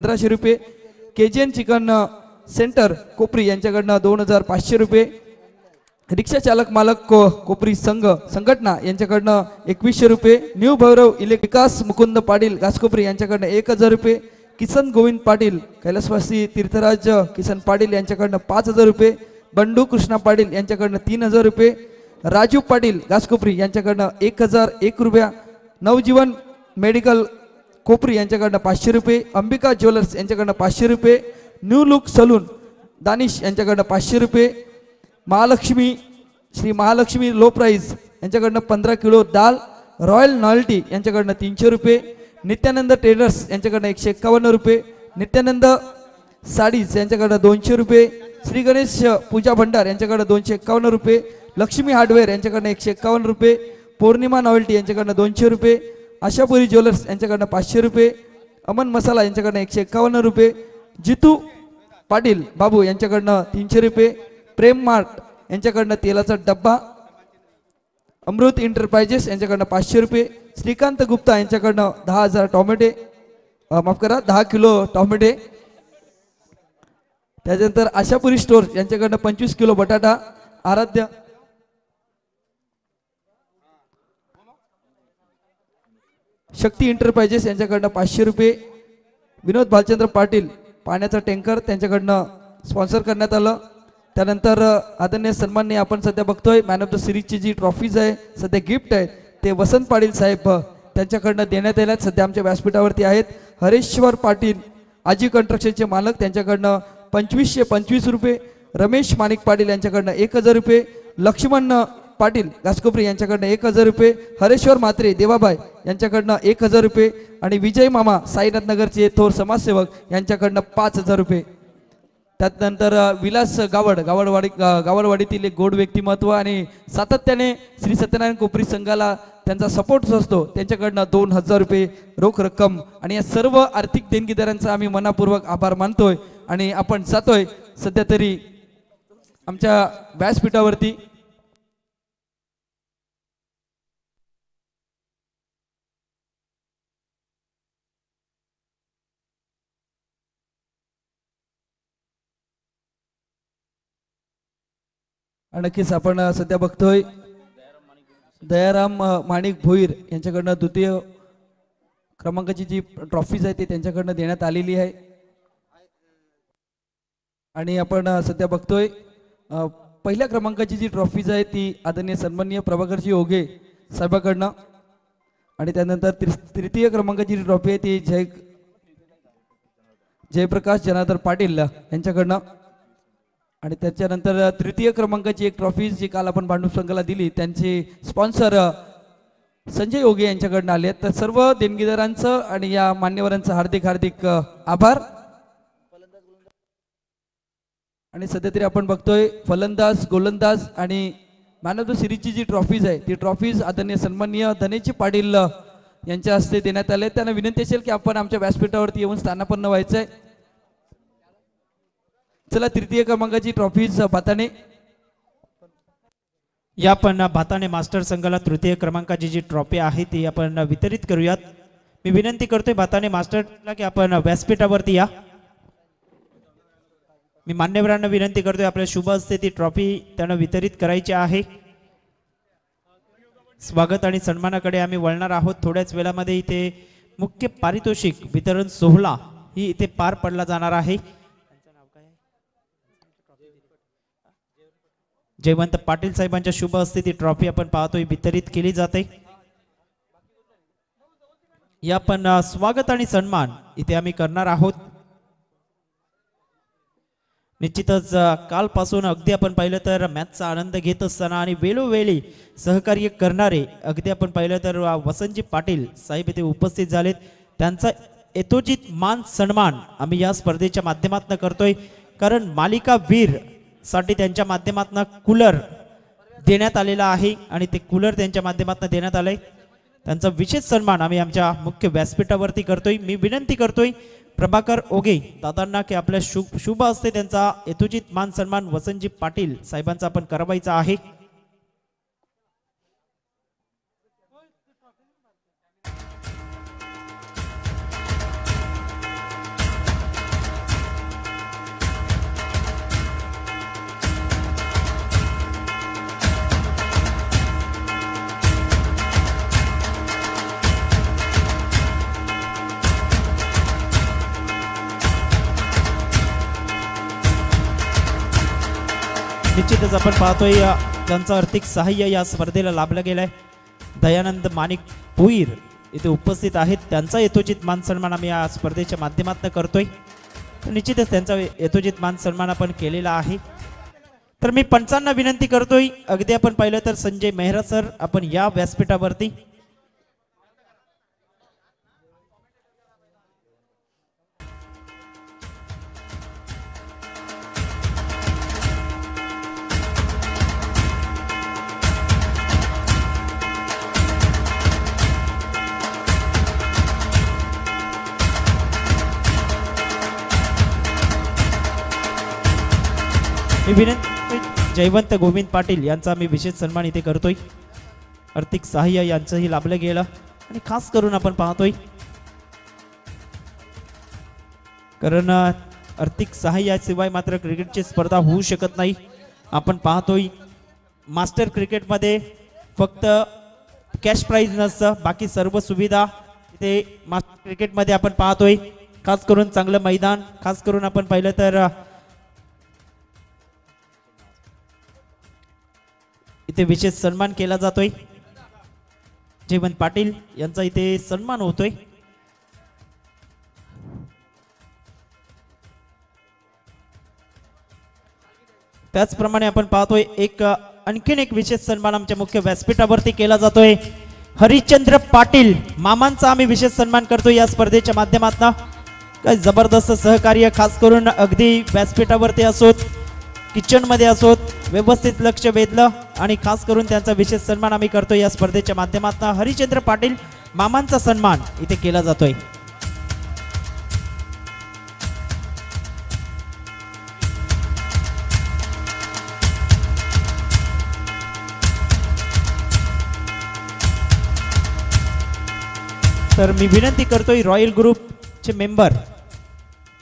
1500 रुपये। KGN chicken centre कोपरी यांच्याकडनं 2500 रुपये। रिक्षा चालक मालक कोपरी संघ संघटना यांच्याकडनं 2100 रुपये। न्यू भैरव विकास मुकुंद पाटील घासकोपरी यांच्याकडनं 1000 रुपये। किसन गोविंद पाटील कैलासवासी तीर्थराज किसन पाटील यांच्याकडनं 5000 रुपये। बंडू कृष्णा पाटील यांच्याकडनं 3000 रुपये। राजू पाटील घासकोपरी यांच्याकडनं 1001 रुपया। नवजीवन मेडिकल कोपरी यांच्याकडनं 500 रुपये। अंबिका ज्वेलर्स यांच्याकडनं 500 रुपये। न्यू लुक सलून दानिश यांच्याकडनं 500 रुपये। महालक्ष्मी श्री महालक्ष्मी लो प्राइस यांच्याकडनं 15 किलो दाल। रॉयल नॉयल्टी यांच्याकडनं 300 रुपये। नित्यानंद ट्रेडर्स यांच्याकडनं 151 रुपये। नित्यानंद साडीज यांच्याकडनं 200 रुपये। श्री गणेश पूजा भंडार यांच्याकडनं 251 रुपये। लक्ष्मी हार्डवेअर यांच्याकडनं 151 रुपये। पौर्णिमा नॉयल्टी यांच्याकडनं 200 रुपये। आशापुरी ज्वेलर्स यांच्याकडनं 500 रुपये। अमन मसाला यांच्याकडनं 151 रुपये। जितू पाटील बाबू यांच्याकडनं 300 रुपये। प्रेम मार्ट यांच्याकडनं तेलाचा डब्बा। अमृत एंटरप्राइजेस यांच्याकडनं 500 रुपये। श्रीकांत गुप्ता यांच्याकडनं 10,000 टोमॅटे माफ करा 10 किलो टोमॅटे। त्यानंतर आशापुरी स्टोर यांच्याकडनं 25 किलो बटाटा। आराध्य शक्ती एंटरप्राइजेस यांच्याकडनं 500 रुपये। विनोद भालचंद्र पाटील पाण्याचा टँकर त्यांच्याकडनं स्पॉन्सर करण्यात आलं। त्यानंतर आदरणीय सन्माननीय आपण सध्या बघतोय मॅन ऑफ द सिरीजची जी ट्रॉफीज आहे सध्या गिफ्ट आहे ते वसंत पाटील साहेब त्यांच्याकडनं देण्यात आल्यात सध्या आमच्या व्यासपीठावरती आहेत। हरेश्वर पाटील आजी कंस्ट्रक्शनचे मालक त्यांच्याकडनं 2525 रुपये। रमेश माणिक पाटील यांच्याकडनं 1000 रुपये। लक्ष्मण पाटील घासकोपरी यांच्याकडनं 1000 रुपये। हरेश्वर म्हात्रे देवाबाई यांच्याकडनं 1000 रुपये आणि विजय मामा साईनाथ नगरचे थोर समाजसेवक यांच्याकडनं 5000 रुपये। त्यानंतर विलास गावडवाडीतील एक गोड व्यक्तिमत्व आणि सातत्याने श्री सत्यनारायण कोपरी संघाला त्यांचा सपोर्ट असतो त्यांच्याकडनं 2000 रुपये रोख रक्कम। आणि या सर्व आर्थिक देणगीदारांचा आम्ही मनापूर्वक आभार मानतोय आणि आपण जातोय सध्या तरी आमच्या व्यासपीठावरती। नक्कीच आपण सध्या बघतोय दयाराम माणिक भोईर यांच्याकडनं द्वितीय क्रमांकाची जी ट्रॉफीज आहे ती त्यांच्याकडनं देण्यात आलेली आहे। आणि आपण सध्या बघतोय पहिल्या क्रमांकाची जी ट्रॉफीज आहे ती आदरणीय सन्माननीय प्रभाकरजी ओघे साहेबांकडनं। आणि त्यानंतर तृतीय क्रमांकाची जी ट्रॉफी आहे ती जयप्रकाश जनार्दन पाटील यांच्याकडनं। आणि त्याच्यानंतर तृतीय क्रमांकाची एक ट्रॉफी जी काल आपण भांडूप संघाला दिली त्यांचे स्पॉन्सर संजय ओगे यांच्याकडनं आले। तर सर्व देणगीदारांचं आणि या मान्यवरांचं हार्दिक हार्दिक आभार। आणि सध्या तरी आपण बघतोय फलंदाज गोलंदाज आणि मॅन ऑफ द सिरीजची जी ट्रॉफीज आहे ती ट्रॉफीज आदरणीय सन्माननीय धनेची पाटील यांच्या हस्ते देण्यात आले। त्यांना विनंती असेल की आपण आमच्या व्यासपीठावरती येऊन स्थानापन्न व्हायचंय। चला तृतीय क्रमांकाची ट्रॉफीज भाताने या पण भाताने मास्टर संघाला तृतीय क्रमांकाची जी ट्रॉफी आहे ती आपण वितरित करूयात। मी विनंती करतोय भाताने मास्टरला की आपण व्यासपीठावरती या। मी मान्यवरांना विनंती करतोय आपल्या शुभ हस्ते ती ट्रॉफी त्यांना वितरित करायची आहे। स्वागत आणि सन्मानाकडे आम्ही वळणार आहोत थोड्याच वेळामध्ये। इथे मुख्य पारितोषिक वितरण सोहळा ही इथे पार पडला जाणार आहे। जयवंत पाटील साहेबांच्या शुभ हस्ते ती ट्रॉफी आपण पाहतोय वितरित केली जाते। या पण स्वागत आणि सन्मान इथे आम्ही करणार आहोत। निश्चितच कालपासून अगदी आपण पाहिलं तर मॅचचा आनंद घेत असताना आणि वेळोवेळी सहकार्य करणारे अगदी आपण पाहिलं तर वसंतजी पाटील साहेब इथे उपस्थित झालेत। त्यांचा यथोचित मान सन्मान आम्ही या स्पर्धेच्या माध्यमातून करतोय कारण मालिका वीर साठी त्यांच्या माध्यमातून कूलर देण्यात आलेला आहे आणि ते कूलर त्यांच्या माध्यमातून देण्यात आलंय। त्यांचा विशेष सन्मान आम्ही आमच्या मुख्य व्यासपीठावरती करतोय। मी विनंती करतोय प्रभाकर ओगे दादांना की आपल्या शुभ हस्ते त्यांचा यथोचित मान सन्मान वसंतजी पाटील साहेबांचा आपण करावायचा आहे। निश्चितच आपण पाहतोय ज्यांचं आर्थिक सहाय्य या स्पर्धेला लाभलं गेलंय दयानंद माणिक भोईर इथे उपस्थित आहेत. त्यांचा यथोचित मान सन्मान आम्ही या स्पर्धेच्या माध्यमातून करतोय. तर निश्चितच त्यांचा यथोचित मान सन्मान आपण केलेला आहे. तर मी पंचांना विनंती करतोय, अगदी आपण पाहिलं तर संजय मेहरा सर आपण या व्यासपीठावरती. मी विनंती जयवंत गोविंद पाटील यांचा मी विशेष सन्मान इथे करतोय. आर्थिक सहाय्य यांचंही लाभलं गेलं आणि खास करून आपण पाहतोय कारण आर्थिक सहाय्याशिवाय मात्र क्रिकेटची स्पर्धा होऊ शकत नाही. आपण पाहतोय मास्टर क्रिकेटमध्ये फक्त कॅश प्राइज नसतं, बाकी सर्व सुविधा इथे मास्टर क्रिकेटमध्ये आपण पाहतोय. खास करून चांगलं मैदान, खास करून आपण पाहिलं तर इथे विशेष सन्मान केला जातोय. जयवंत पाटील यांचा इथे सन्मान होतोय. त्याचप्रमाणे आपण पाहतोय आणखीन एक विशेष सन्मान आमच्या मुख्य व्यासपीठावरती केला जातोय. हरिश्चंद्र पाटील मामांचा आम्ही विशेष सन्मान करतोय या स्पर्धेच्या माध्यमातून. काय जबरदस्त सहकार्य, खास करून अगदी व्यासपीठावरती असोत, किचन मध्ये असोत, व्यवस्थित लक्ष वेधलं आणि खास करून त्यांचा विशेष सन्मान आम्ही करतोय या स्पर्धेच्या माध्यमातून. हरिश्चंद्र पाटील मामांचा सन्मान इथे केला जातोय. तर मी विनंती करतोय रॉयल ग्रुपचे मेंबर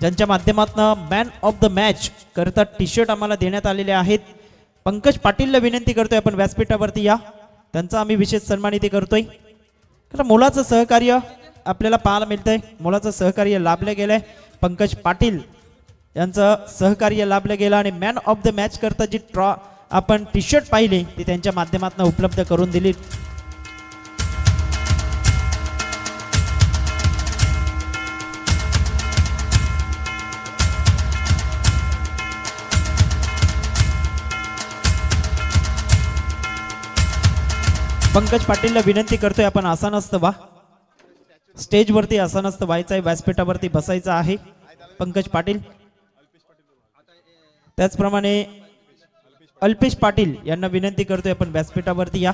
ज्यांच्या माध्यमातून मॅन ऑफ द मॅच करता टी शर्ट आम्हाला देण्यात आलेले आहेत, पंकज पाटीलला विनंती करतोय आपण व्यासपीठावरती या. त्यांचा आम्ही विशेष सन्मान इथे करतोय. कारण मुलाचं सहकार्य आपल्याला पाहायला मिळतंय, मुलाचं सहकार्य लाभलं गेलंय. पंकज पाटील यांचं सहकार्य लाभलं गेलं आणि मॅन ऑफ द मॅच करता जी आपण टी शर्ट पाहिली ती त्यांच्या माध्यमातून उपलब्ध करून दिली. पंकज पाटीलला विनंती करतोय आपण आसानस्थ व्हा. स्टेजवरती आसानस्थ व्हायचं आहे, व्यासपीठावरती बसायचं आहे. पंकज पाटील त्याचप्रमाणे अल्पेश पाटील यांना विनंती करतोय आपण व्यासपीठावरती या.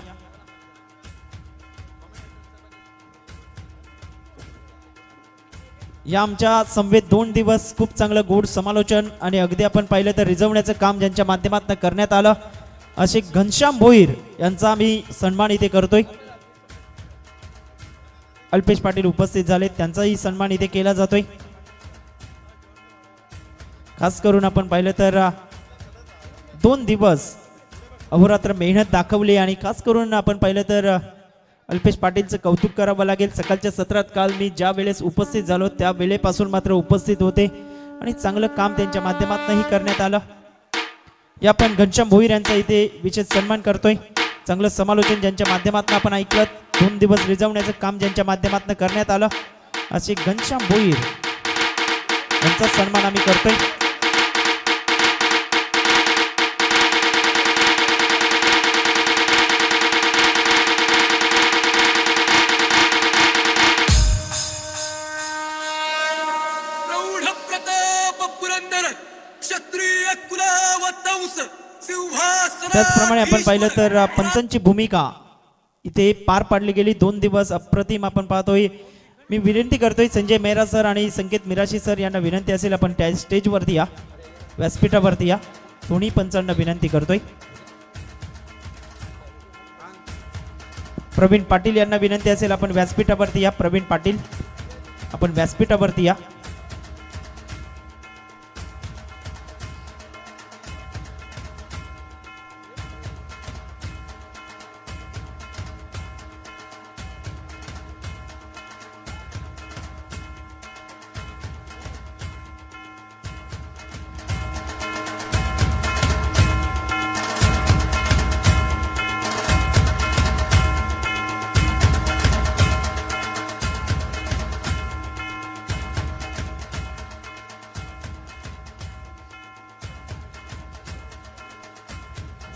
या आमच्या समवेत 2 दिवस खूप चांगलं गोड समालोचन आणि अगदी आपण पाहिलं तर रिझवण्याचं काम ज्यांच्या माध्यमातून करण्यात आलं असे घनश्याम भोईर यांचा आम्ही सन्मान इथे करतोय. अल्पेश पाटील उपस्थित झाले, त्यांचाही सन्मान इथे केला जातोय. खास करून आपण पाहिलं तर 2 दिवस अहोरात्र मेहनत दाखवली आणि खास करून आपण पाहिलं तर अल्पेश पाटीलचं कौतुक करावं लागेल. सकाळच्या सत्रात काल मी ज्या वेळेस उपस्थित झालो त्या वेळेपासून मात्र उपस्थित होते आणि चांगलं काम त्यांच्या माध्यमातूनही करण्यात आलं. या पण घनश्याम भोईर यांचा इथे विशेष सन्मान करतोय. चांगलं समालोचन ज्यांच्या माध्यमातून आपण ऐकलं, 2 दिवस रिझवण्याचं काम ज्यांच्या माध्यमातून करण्यात आलं असे घनश्याम भोईर यांचा सन्मान आम्ही करतोय. त्याचप्रमाणे आपण पाहिलं तर पंचांची भूमिका इथे पार पाडली गेली. 2 दिवस अप्रतिम आपण पाहतोय. मी विनंती करतोय संजय मेहरा सर आणि संकेत मिराशी सर यांना विनंती असेल आपण त्या स्टेजवरती या, व्यासपीठावरती या. दोन्ही पंचांना विनंती करतोय. प्रवीण पाटील यांना विनंती असेल आपण व्यासपीठावरती या. प्रवीण पाटील आपण व्यासपीठावरती या.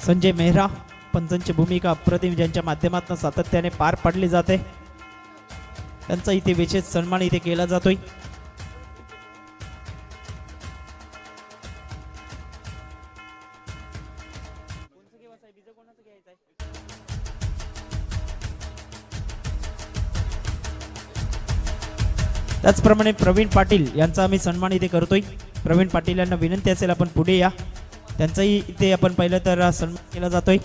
संजय मेहरा पंचांची भूमिका अप्रतिम ज्यांच्या माध्यमातून सातत्याने पार पाडली जाते त्यांचा इथे विशेष सन्मान इथे केला जातोय. त्याचप्रमाणे प्रवीण पाटील यांचा आम्ही सन्मान इथे करतोय. प्रवीण पाटील यांना विनंती असेल आपण पुढे या. त्यांचाही इथे आपण पाहिलं तर सन्मान केला जातोय.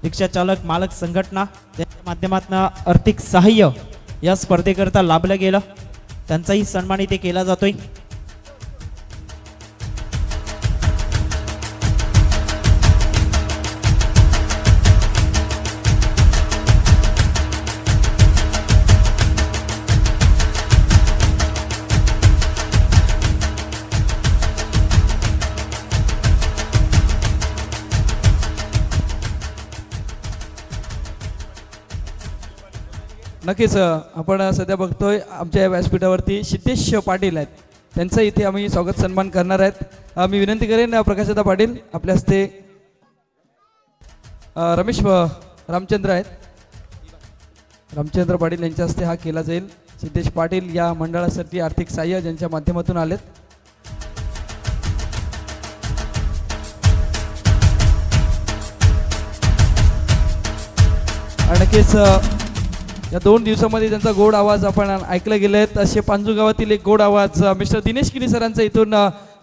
रिक्षा चालक मालक संघटना त्यांच्या माध्यमातून आर्थिक सहाय्य या स्पर्धेकरता लाभलं गेलं त्यांचाही सन्मान इथे केला जातोय. नक्कीच आपण सध्या बघतोय आमच्या या व्यासपीठावरती सिद्धेश पाटील आहेत. त्यांचं इथे आम्ही स्वागत सन्मान करणार आहेत. मी विनंती करेन प्रकाशदा पाटील आपल्या हस्ते रमेश रामचंद्र आहेत. रामचंद्र पाटील यांच्या हस्ते हा केला जाईल. सिद्धेश पाटील या मंडळासाठी आर्थिक सहाय्य ज्यांच्या माध्यमातून आलेत. आणि नक्कीच या 2 दिवसामध्ये त्यांचा गोड आवाज आपण ऐकले गेले आहेत. असे पांजू गावातील एक गोड आवाज मिस्टर दिनेश किनी सरांचा इथून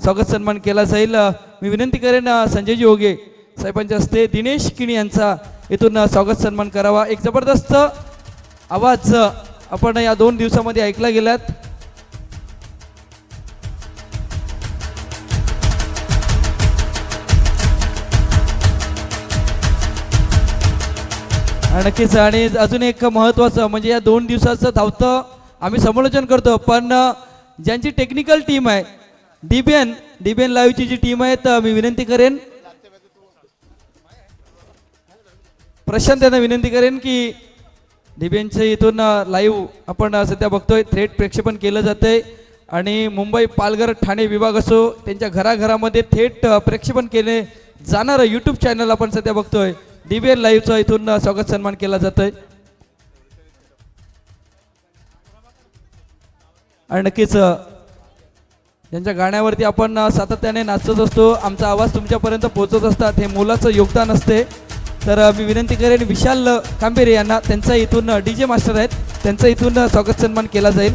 स्वागत सन्मान केला जाईल. मी विनंती करेन संजयजी ओगे साहेबांच्या हस्ते दिनेश किनी यांचा इथून स्वागत सन्मान करावा. एक जबरदस्त आवाज आपण या 2 दिवसामध्ये ऐकला गेलात. नक्कीच. आणि अजून एक महत्त्वाचं म्हणजे या 2 दिवसाचं धावतं आम्ही समालोचन करतो पण ज्यांची टेक्निकल टीम आहे डीबीएन लाईव्हची जी टीम आहे तर मी विनंती करेन प्रशांत यांना विनंती करेन की डीबीएनचे इथून लाईव्ह आपण सध्या बघतोय थेट प्रक्षेपण केलं जातंय आणि मुंबई पालघर ठाणे विभाग असो त्यांच्या घराघरामध्ये थेट प्रक्षेपण केले जाणारं यूट्यूब चॅनल आपण सध्या बघतोय. डीबीएन लाईव्हचा इथून स्वागत सन्मान केला जातोय. आणि नक्कीच यांच्या गाण्यावरती आपण सातत्याने नाचत असतो. आमचा आवाज तुमच्यापर्यंत पोहोचत असतात. हे मुलाचं योगदान असते. तर मी विनंती करेन विशाल कांबेरे यांना त्यांचा इथून डीजे मास्टर आहेत त्यांचा इथून स्वागत सन्मान केला जाईल.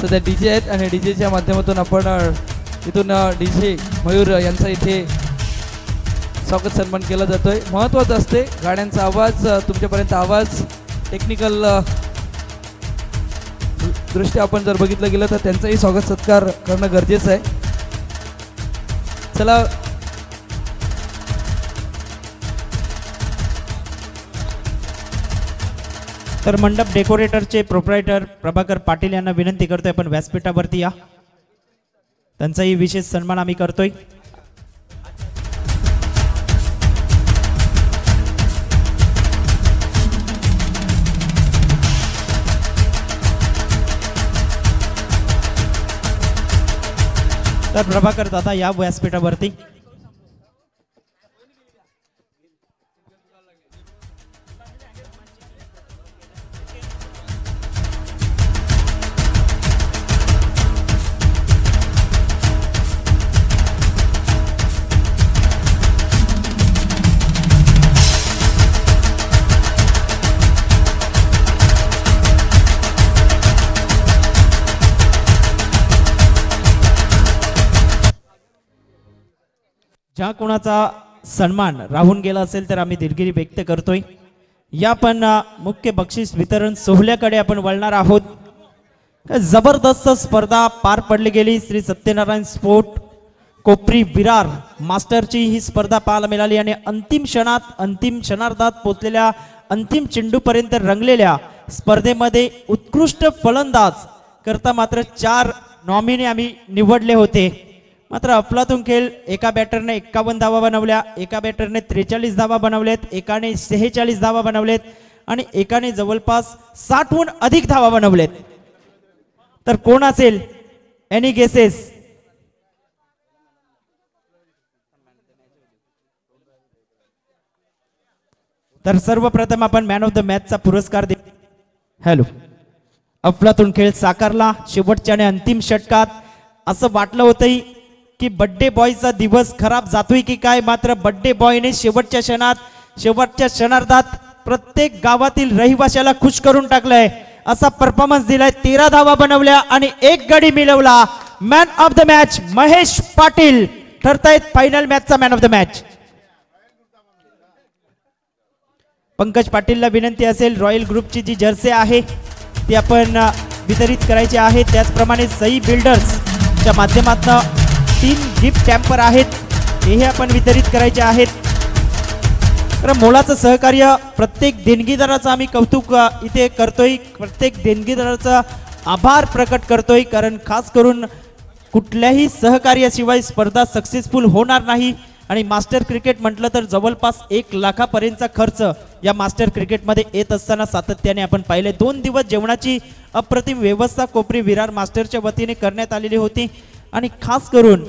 सध्या डीजे आहेत आणि डीजेच्या माध्यमातून आपण इथून डीजे मयूर यांचा इथे स्वागत सन्मान केला जातोय. महत्त्वाचं असते गाण्यांचा आवाज तुमच्यापर्यंत आवाज टेक्निकल दृष्ट्या आपण जर बघितलं गेलं तर त्यांचाही स्वागत सत्कार करणं गरजेचं आहे. चला तर मंडप डेकोरेटरचे प्रोप्रायटर प्रभाकर पाटील यांना विनंती करतोय आपण व्यासपीठावरती या. त्यांचाही विशेष सन्मान आम्ही करतोय. तर प्रभाकर दादा या व्यासपीठावरती. ज्या कोणाचा सन्मान राहून गेला असेल तर आम्ही दिलगिरी व्यक्त करतोय. या पण मुख्य बक्षीस वितरण सोहळ्याकडे आपण वळणार आहोत. जबरदस्त स्पर्धा पार पडली गेली श्री सत्यनारायण स्पोर्ट कोपरी विरार मास्टरची ही स्पर्धा पाहायला मिळाली आणि अंतिम क्षणार्धात पोहोचलेल्या अंतिम चेंडूपर्यंत रंगलेल्या स्पर्धेमध्ये उत्कृष्ट फलंदाज करता मात्र 4 नॉमिनी आम्ही निवडले होते. मात्र अफलातून खेळ एका बॅटरने 51 धावा बनवल्या, एका बॅटरने 43 धावा बनवलेत, एकाने 46 धावा बनवलेत आणि एकाने जवळपास 60हून अधिक धावा बनवलेत. तर कोण असेल? Any guesses? तर सर्वप्रथम आपण मॅन ऑफ द मॅचचा पुरस्कार दे. हॅलो, अफलातून खेळ साकारला शेवटच्या आणि अंतिम षटकात. असं वाटलं होतं की बड्डे बॉयचा दिवस खराब जातोय की काय, मात्र बड्डे बॉयने शेवटच्या क्षणार्धात प्रत्येक गावातील रहिवाशाला खुश करून टाकलंय. असा परफॉर्मन्स दिलाय. 13 धावा बनवल्या आणि 1 गडी मिळवला. Man of the match Mahesh Patil ठरतायत फायनल मॅचचा man of the match. Pankaj पाटीलला विनंती असेल, रॉयल ग्रुपची जी जर्सी आहे ती आपण वितरित करायची आहे. त्याचप्रमाणे सई बिल्डर्सच्या माध्यमातून 3 गिफ्ट टॅम्पर आहेत, तेही आपण वितरित करायचे आहेत. तर मोलाचं सहकार्य प्रत्येक देणगीदाराचं आम्ही कौतुक इथे करतोय, प्रत्येक देणगीदाराचा आभार प्रकट करतोय. कारण खास करून कुठल्याही सहकार्याशिवाय स्पर्धा सक्सेसफुल होणार नाही. आणि मास्टर क्रिकेट म्हटलं तर जवळपास 1 लाखापर्यंतचा खर्च या मास्टर क्रिकेटमध्ये येत असताना सातत्याने आपण पाहिले. 2 दिवस जेवणाची अप्रतिम व्यवस्था कोपरी विरार मास्टरच्या वतीने करण्यात आलेली होती. आणि खास करून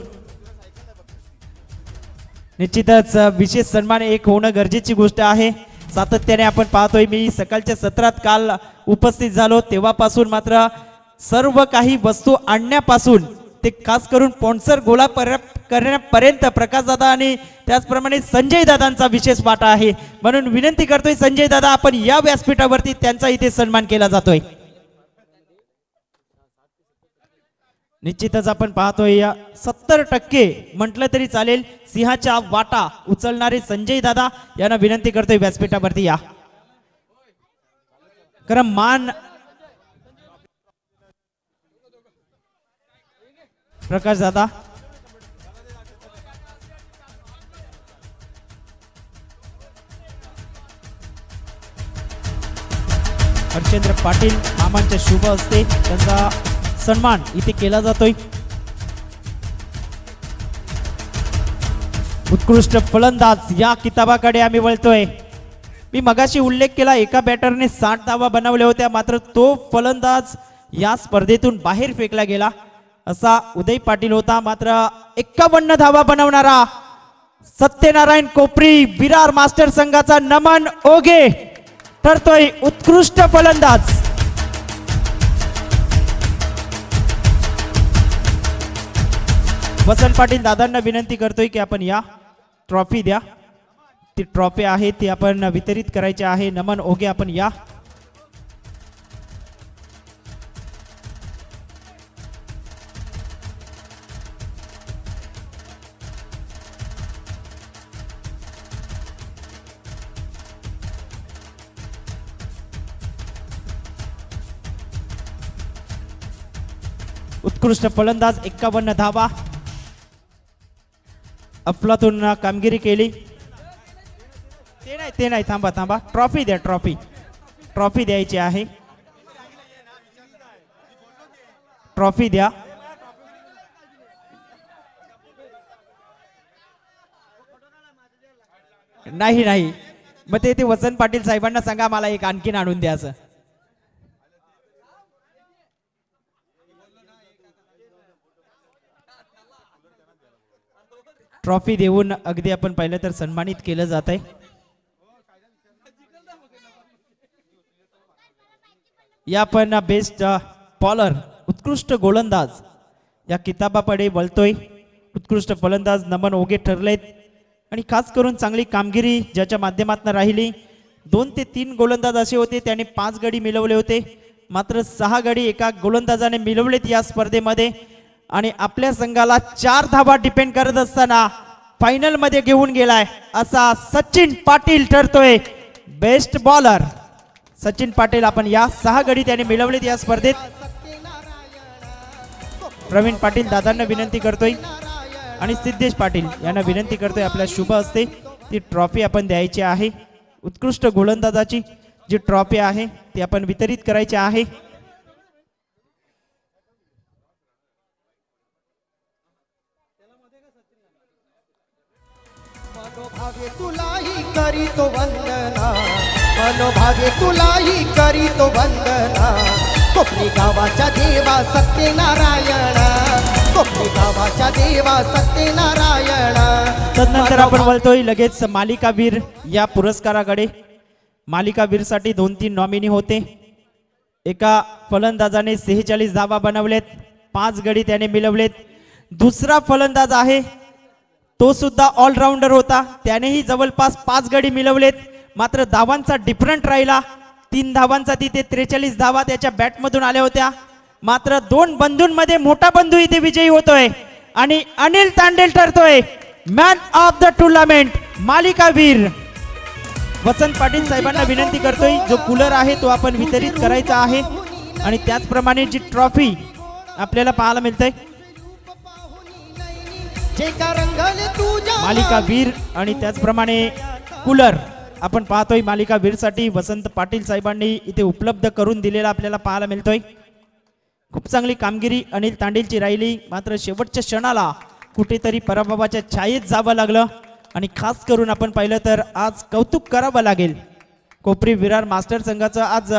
निश्चितच विशेष सन्मान एक होणं गरजेची गोष्ट आहे. सातत्याने आपण पाहतोय, मी सकाळच्या सत्रात काल उपस्थित झालो तेव्हापासून मात्र सर्व काही वस्तू आणण्यापासून ते खास करून स्पॉन्सर गोळा करण्यापर्यंत प्रकाश दादा आणि त्याचप्रमाणे संजय दादांचा विशेष वाटा आहे. म्हणून विनंती करतोय संजय दादा, आपण या व्यासपीठावरती त्यांचा इथे सन्मान केला जातोय. निश्चितच आपण पाहतोय या 70% म्हटलं तरी चालेल सिंहाचा वाटा उचलणारे संजय दादा यांना विनंती करतोय व्यासपीठावरती या. कारण मान प्रकाश दादा, हरचंद्र पाटील मामांच्या शुभ हस्ते त्यांचा सन्मान इथे केला जातोय. उत्कृष्ट फलंदाज या किताबाकडे आम्ही वळतोय. मी मगाशी उल्लेख केला, एका बॅटरने 60 धावा बनवल्या होत्या, मात्र तो फलंदाज या स्पर्धेतून बाहेर फेकला गेला असा उदय पाटील होता. मात्र 51 धावा बनवणारा सत्यनारायण कोपरी विरार मास्टर संघाचा नमन ओगे ठरतोय उत्कृष्ट फलंदाज. वसंत पाटील दादांना विनंती करतोय की आपण या ट्रॉफी द्या. ती ट्रॉफी आहे ती आपण वितरित करायची आहे. नमन ओगे आपण या. उत्कृष्ट फलंदाज 51 धावा अफलातून कामगिरी केली. ते नाही थांबा, ट्रॉफी द्या. ट्रॉफी द्यायची आहे. ट्रॉफी द्या. नाही मग ते वसंत पाटील साहेबांना सांगा मला एक आणखीन आणून द्यायचं. ट्रॉफी देऊन अगदी आपण पाहिलं तर सन्मानित केलं जात आहे. या पण बेस्ट बॉलर उत्कृष्ट गोलंदाज या किताबाकडे वळतोय. उत्कृष्ट फलंदाज नमन ओगे ठरलेत आणि खास करून चांगली कामगिरी ज्याच्या माध्यमातून राहिली. 2 ते 3 गोलंदाज असे होते त्याने 5 गडी मिळवले होते, मात्र 6 गडी एका गोलंदाजाने मिळवलेत या स्पर्धेमध्ये. आणि आपल्या संघाला 4 धावा डिपेंड करत असताना फायनल मध्ये घेऊन गेलाय असा सचिन पाटील ठरतोय बेस्ट बॉलर. सचिन पाटील आपण या 6 गडी त्याने मिळवलेत या स्पर्धेत. प्रवीण पाटील दादांना विनंती करतोय आणि सिद्धेश पाटील यांना विनंती करतोय आपल्या शुभ हस्ते ती ट्रॉफी आपण द्यायची आहे। उत्कृष्ट गोलंदाजाची जी ट्रॉफी आहे ती आपण वितरित करायची आहे। मनोभावे तुलाही करीतो वंदना, मनोभावे तुलाही करीतो वंदना, कोपरी गावाच्या देवा सत्यनारायण, कोपरी गावाच्या देवा सत्यनारायण। तदनंतर आपण बोलतोय लगेच मालिकावीर या पुरस्काराकडे। मालिकावीर साठी 2-3 नॉमिनी होते। एका फलंदाजाने 46 धावा बनवलेत, 5 गडी त्याने मिळवलेत। दुसरा फलंदाज आहे तो सुद्धा ऑलराऊंडर होता, त्यानेही जवळपास 5 गडी मिळवलेत, मात्र धावांचा डिफरंट राहिला। 3 धावांचा तिथे 43 धावा त्याच्या बॅटमधून आल्या होत्या, मात्र 2 बंधूंमध्ये मोठा बंधू इथे विजयी होतोय आणि अनिल तांडेल ठरतोय मॅन ऑफ द टुर्नामेंट मालिकावीर। वसंत पाटील साहेबांना विनंती करतोय जो कूलर आहे तो आपण वितरित करायचा आहे आणि त्याचप्रमाणे जी ट्रॉफी आपल्याला पाहायला मिळते मालिकावीर आणि त्याचप्रमाणे कूलर आपण पाहतोय मालिकावीर साठी वसंत पाटील साहेबांनी इथे उपलब्ध करून दिलेला आपल्याला पाहायला मिळतोय। खूप चांगली कामगिरी अनिल तांडेलची राहिली, मात्र शेवटच्या क्षणाला कुठेतरी पराभवाच्या छायेत जावं लागलं आणि खास करून आपण पाहिलं तर आज कौतुक करावं लागेल कोपरी विरार मास्टर संघाचा। आज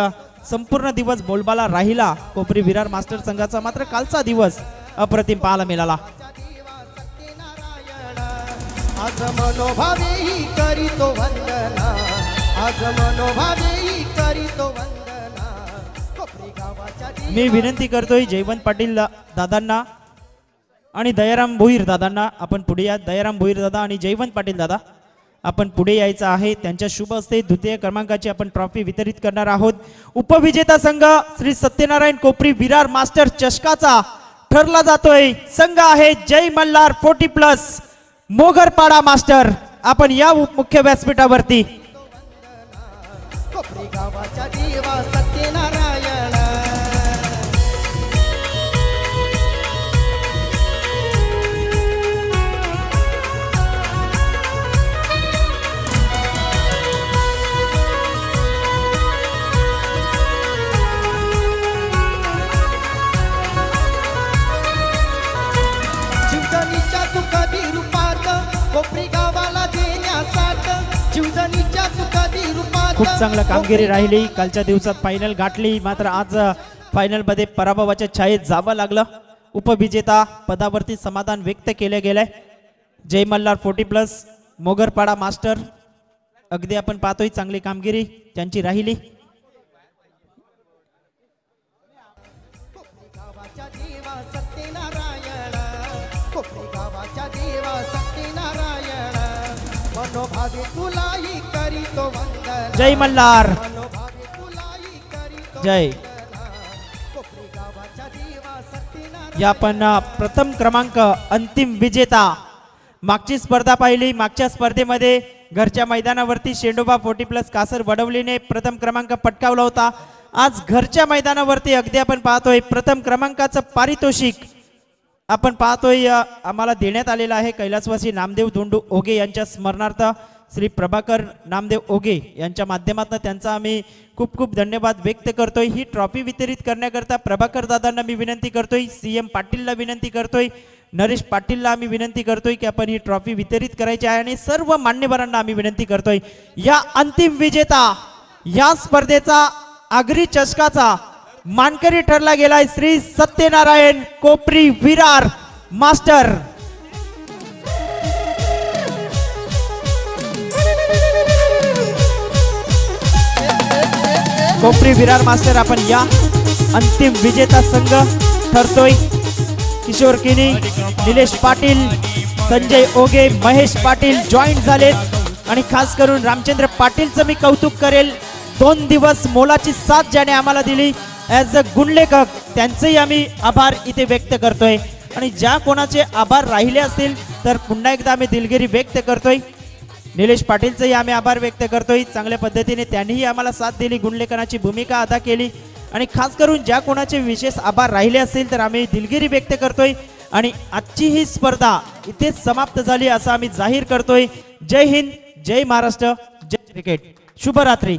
संपूर्ण दिवस बोलबाला राहिला कोपरी विरार मास्टर संघाचा, मात्र कालचा दिवस अप्रतिम पाहायला मिळाला। आज मनोभावेही करीतो वंदना, आज मनोभावेही करीतो वंदना, कोपरी गावाच्या मी विनंती करतोय जयवंत पाटील दादांना आणि दयाराम भोईर दादांना आपण पुढे या। दयाराम भोईर दादा आणि जयवंत पाटील दादा आपण पुढे यायचं आहे। त्यांच्या शुभ हस्ते द्वितीय क्रमांकाची आपण ट्रॉफी वितरित करणार आहोत। उपविजेता संघ श्री सत्यनारायण कोपरी विरार मास्टर चषकाचा ठरला जातोय। संघ आहे जय मल्हार 40+ मोगरपाडा मास्टर। आपण या मुख्य व्यासपीठावरती कोपरी गावाच्या देवा सत्यनारायण। जीवदानीच्या तू कधी रूपात कोपरी गावाला देण्यासाठ, जीवदानीच्या तू कधी रूपात। खूप चांगली कामगिरी राहिली, कालच्या दिवसात फायनल गाठली, मात्र आज फायनल मध्ये पराभवाच्या छायेत जावं लागलं। उपविजेता पदावरती समाधान व्यक्त केले गेले। जय मल्हार 40+ मोगरपाडा मास्टर अगदी आपण पाहतोय चांगली कामगिरी त्यांची राहिली। कोपरी गावाच्या देवा सत्यनारायण, कोपरी गावाच्या देवा सत्यनारायण, मनोभावे तुलाही करीतो वंदना, जय मल्हार मनोभावे तुलाही करीतो जय। वंदना, कोपरी गावाच्या देवा सत्यनारायण। या आपण प्रथम क्रमांक अंतिम विजेता। मागची स्पर्धा पाहिली, मागच्या स्पर्धेमध्ये घरच्या मैदानावरती शेंडोबा 40+ कासर वडवलीने प्रथम क्रमांक पटकावला होता। आज घरच्या मैदानावरती अगदी आपण पाहतोय प्रथम क्रमांकाचं पारितोषिक आपण पाहतोय आम्हाला देण्यात आलेला आहे। कैलासवासी नामदेव धोंडू ओगे यांच्या स्मरणार्थ श्री प्रभाकर नामदेव ओगे यांच्या माध्यमातून त्यांचा आम्ही खूप खूप धन्यवाद व्यक्त करतोय। ही ट्रॉफी वितरित करण्याकरता प्रभाकर दादांना मी विनंती करतोय, CM पाटीलला विनंती करतोय, नरेश पाटीलला आम्ही विनंती करतोय की आपण ही ट्रॉफी वितरित करायची आहे आणि सर्व मान्यवरांना आम्ही विनंती करतोय या अंतिम विजेता या स्पर्धेचा आगरी चषकाचा मानकरी ठरला गेलाय श्री सत्यनारायण कोपरी विरार मास्टर। कोपरी विरार मास्टर आपण या अंतिम विजेता संघ ठरतोय। किशोर किनी, निलेश पाटील, संजय ओगे, महेश पाटील जॉईंट झालेत आणि खास करून रामचंद्र पाटीलचं मी कौतुक करेल। 2 दिवस मोलाची साथ ज्याने आम्हाला दिली ॲज अ गुणलेखक, त्यांचेही आम्ही आभार इथे व्यक्त करतोय आणि ज्या कोणाचे आभार राहिले असतील तर पुन्हा एकदा आम्ही दिलगिरी व्यक्त करतोय। निलेश पाटीलचेही आम्ही आभार व्यक्त करतोय, चांगल्या पद्धतीने त्यांनीही आम्हाला साथ दिली, गुणलेखनाची भूमिका अदा केली आणि खास करून ज्या कोणाचे विशेष आभार राहिले असतील तर आम्ही दिलगिरी व्यक्त करतोय आणि आजची ही स्पर्धा इथेच समाप्त झाली असं आम्ही जाहीर करतोय. जय हिंद, जय महाराष्ट्र, जय क्रिकेट. शुभरात्री.